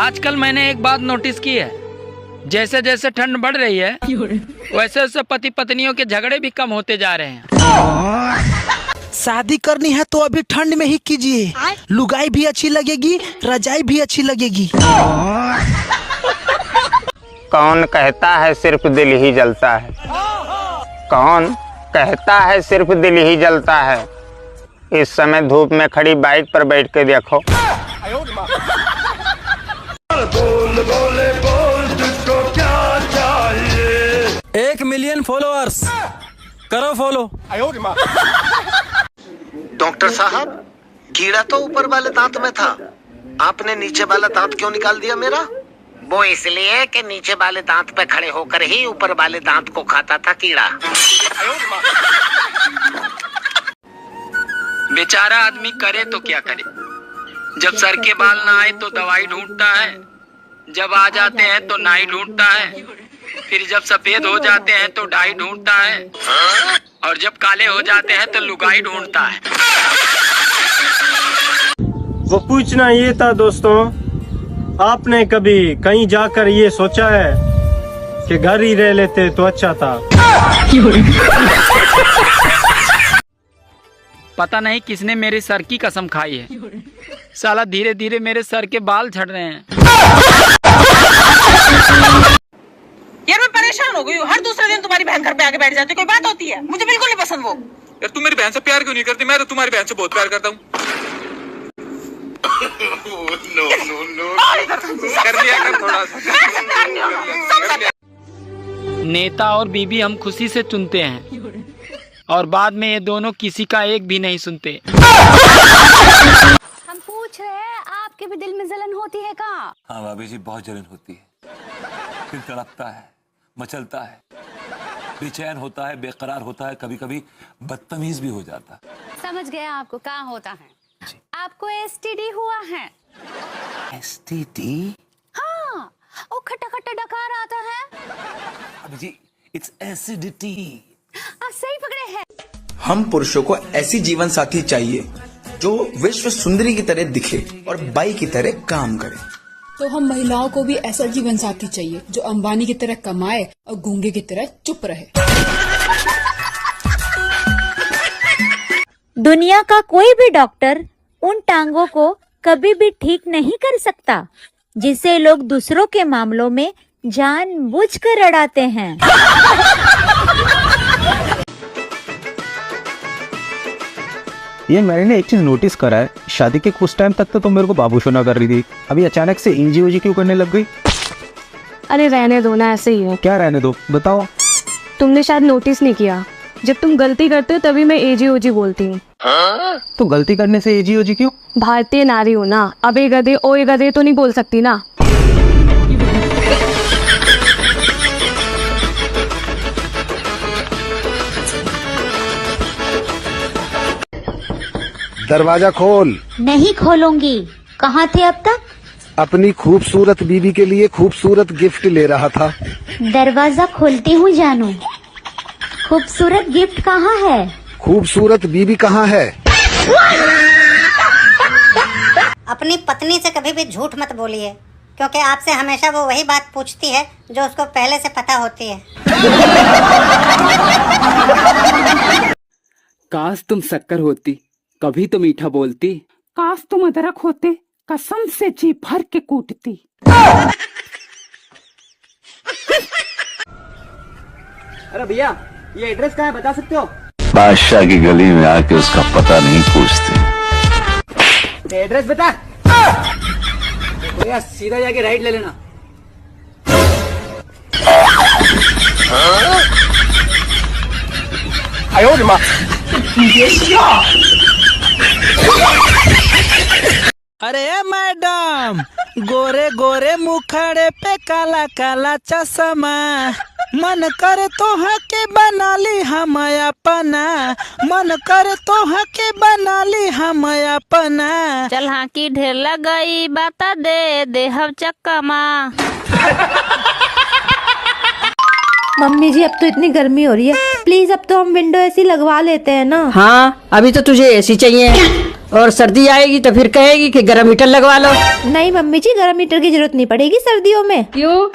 आजकल मैंने एक बात नोटिस की है, जैसे जैसे ठंड बढ़ रही है वैसे वैसे पति पत्नियों के झगड़े भी कम होते जा रहे हैं। शादी करनी है तो अभी ठंड में ही कीजिए, लुगाई भी अच्छी लगेगी, रजाई भी अच्छी लगेगी। कौन कहता है सिर्फ दिल ही जलता है? कौन कहता है सिर्फ दिल ही जलता है? इस समय धूप में खड़ी बाइक पर बैठ के देखो। बोल बोले बोल तुझको क्या चाहिए? 1 मिलियन फॉलोअर्स करो फॉलो। डॉक्टर साहब, कीड़ा तो ऊपर वाले दांत में था, आपने नीचे वाला दांत क्यों निकाल दिया मेरा? वो इसलिए कि नीचे वाले दांत पे खड़े होकर ही ऊपर वाले दांत को खाता था कीड़ा। बेचारा आदमी करे तो क्या करे, जब सर के बाल ना आए तो दवाई ढूंढता है, जब आ जाते हैं तो नाई ढूंढता है, फिर जब सफेद हो जाते हैं तो डाई ढूंढता है, और जब काले हो जाते हैं तो लुगाई ढूंढता है। वो पूछना ये था दोस्तों, आपने कभी कहीं जाकर ये सोचा है कि घर ही रह लेते तो अच्छा था? पता नहीं किसने मेरे सर की कसम खाई है, साला धीरे धीरे मेरे सर के बाल झड़ रहे हैं। यार मैं परेशान हो गई हूँ, हर दूसरे दिन तुम्हारी बहन घर पे आके बैठ जाती है, कोई बात होती है? मुझे बिल्कुल नहीं पसंद वो। यार तू मेरी बहन से प्यार क्यों नहीं करती? मैं तो तुम्हारी बहन से बहुत प्यार करता हूँ। कर लिया कर थोड़ा सा। नेता और बीबी हम खुशी से चुनते हैं और बाद में ये दोनों किसी का एक भी नहीं सुनते। हम पूछ रहे हैं आपके भी दिल में जलन होती है का? हाँ भाभी जी, बहुत जलन होती है, दिल तड़पता है, मचलता है, बेचैन होता है, बेकरार होता है, कभी कभी बदतमीज भी हो जाता है। समझ गया आपको क्या होता है। आपको एसटीडी हुआ है? एसटीडी? हाँ, वो खट्टा खट्टा डकार आता है। भाभी जी, इट्स एसिडिटी। आप सही पकड़े हैं। हम पुरुषों को ऐसी जीवन साथी चाहिए जो विश्व सुंदरी की तरह दिखे और बाई की तरह काम करे। तो हम महिलाओं को भी ऐसा जीवन साथी चाहिए जो अंबानी की तरह कमाए और गूंगे की तरह चुप रहे। दुनिया का कोई भी डॉक्टर उन टांगों को कभी भी ठीक नहीं कर सकता जिसे लोग दूसरों के मामलों में जानबूझकर अड़ाते हैं। ये मैंने एक चीज नोटिस करा है, शादी के कुछ टाइम तक तो तुम मेरे को बाबू सोना कर रही थी, अभी अचानक से इंजी उजी क्यों करने लग गई? अरे रहने दो ना, ऐसे ही है। क्या रहने दो, बताओ। तुमने शायद नोटिस नहीं किया, जब तुम गलती करते हो तभी मैं एजी ओजी बोलती हूँ। तो गलती करने से एजी ओजी क्यों? भारतीय नारी हो ना, अब ए गधे ओ ए गधे तो नहीं बोल सकती ना। दरवाजा खोल। नहीं खोलूंगी। कहाँ थे अब तक? अपनी खूबसूरत बीवी के लिए खूबसूरत गिफ्ट ले रहा था। दरवाजा खोलती हूँ जानू। खूबसूरत गिफ्ट कहाँ है? खूबसूरत बीवी कहाँ है? अपनी पत्नी से कभी भी झूठ मत बोलिए, क्योंकि आपसे हमेशा वो वही बात पूछती है जो उसको पहले से पता होती है। काश तुम शक्कर होती, कभी तो मीठा बोलती। काश तुम अदरक होते, कसम से जी भर के कूटती। अरे भैया, ये एड्रेस कहाँ है, बता सकते हो? बादशाह की गली में आके उसका पता नहीं पूछते। एड्रेस बता। भैया सीधा जाके राइट ले लेना। आयो रे माँ। अरे मैडम, गोरे गोरे मुखड़े पे काला काला चश्मा, मन करे तो हके बना ली हम अपना, मन करे तो हके बना ली हम अपना। चल हाँ की ढेर लगाई, बता दे हम चक्का माँ। मम्मी जी अब तो इतनी गर्मी हो रही है, प्लीज अब तो हम विंडो एसी लगवा लेते हैं ना। हाँ अभी तो तुझे एसी चाहिए और सर्दी आएगी तो फिर कहेगी कि गर्म हीटर लगवा लो। नहीं मम्मी जी, गर्म हीटर की जरूरत नहीं पड़ेगी सर्दियों में। क्यों?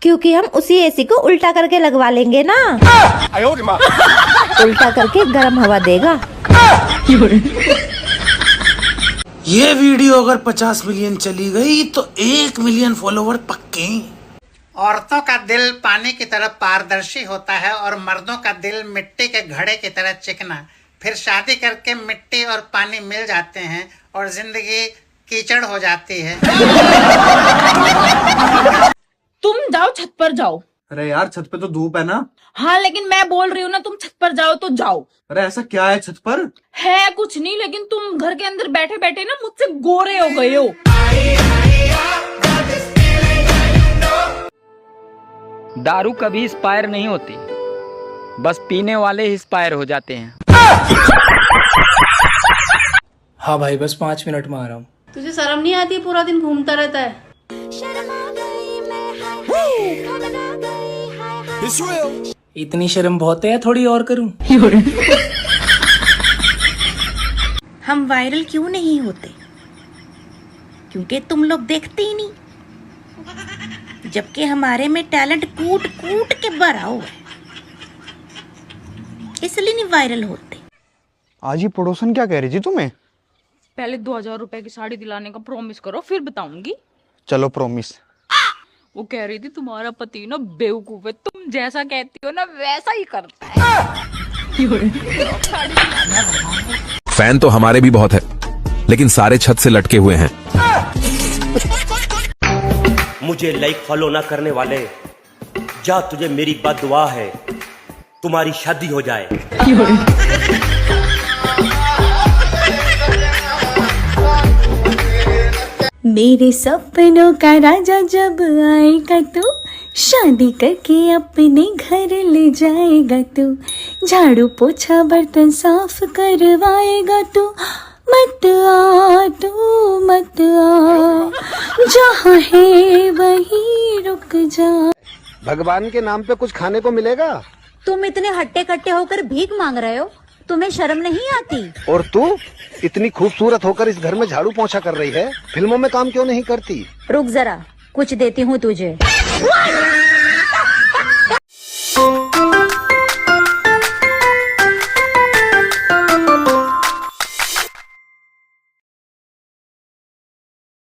क्योंकि हम उसी एसी को उल्टा करके लगवा लेंगे ना। उल्टा करके गर्म हवा देगा। ये वीडियो अगर 50 मिलियन चली गई तो 1 मिलियन फॉलोवर पक्के। औरतों का दिल पानी की तरह पारदर्शी होता है और मर्दों का दिल मिट्टी के घड़े की तरह चिकना। फिर शादी करके मिट्टी और पानी मिल जाते हैं और जिंदगी कीचड़ हो जाती है। तुम जाओ छत पर जाओ। अरे यार छत पे तो धूप है ना। हाँ लेकिन मैं बोल रही हूँ ना, तुम छत पर जाओ तो जाओ। अरे ऐसा क्या है छत पर? है कुछ नहीं, लेकिन तुम घर के अंदर बैठे बैठे ना मुझसे गोरे हो गए हो। दारू कभी एक्सपायर नहीं होती, बस पीने वाले ही एक्सपायर हो जाते हैं। हाँ भाई बस 5 मिनट में आ रहा हूँ। तुझे शर्म नहीं आती है, पूरा दिन घूमता रहता है। इतनी शर्म बहुत है, थोड़ी और करूँ? हम वायरल क्यों नहीं होते? क्योंकि तुम लोग देखते ही नहीं, जबकि हमारे में टैलेंट कूट कूट के भरा हुआ है, इसलिए नहीं वायरल होते। आज ही पड़ोसन क्या कह रही थी तुम्हें? पहले 2000 रुपए की साड़ी दिलाने का प्रॉमिस करो, फिर बताऊंगी। चलो प्रॉमिस। वो कह रही थी तुम्हारा पति ना बेवकूफ है, तुम जैसा कहती हो ना वैसा ही करता है। फैन तो हमारे भी बहुत है, लेकिन सारे छत से लटके हुए हैं। मुझे लाइक फॉलो ना करने वाले, जा तुझे मेरी बद्दुआ है, तुम्हारी शादी हो जाए। मेरे सपनों का राजा जब आएगा तू, शादी करके अपने घर ले जाएगा तू, झाड़ू पोछा बर्तन साफ करवाएगा तू, मत आ तू मत आ, जहाँ है वहीं रुक जा। भगवान के नाम पे कुछ खाने को मिलेगा? तुम इतने हट्टे कट्टे होकर भीख मांग रहे हो, तुम्हें शर्म नहीं आती? और तू इतनी खूबसूरत होकर इस घर में झाड़ू पोंछा कर रही है, फिल्मों में काम क्यों नहीं करती? रुक जरा, कुछ देती हूँ तुझे।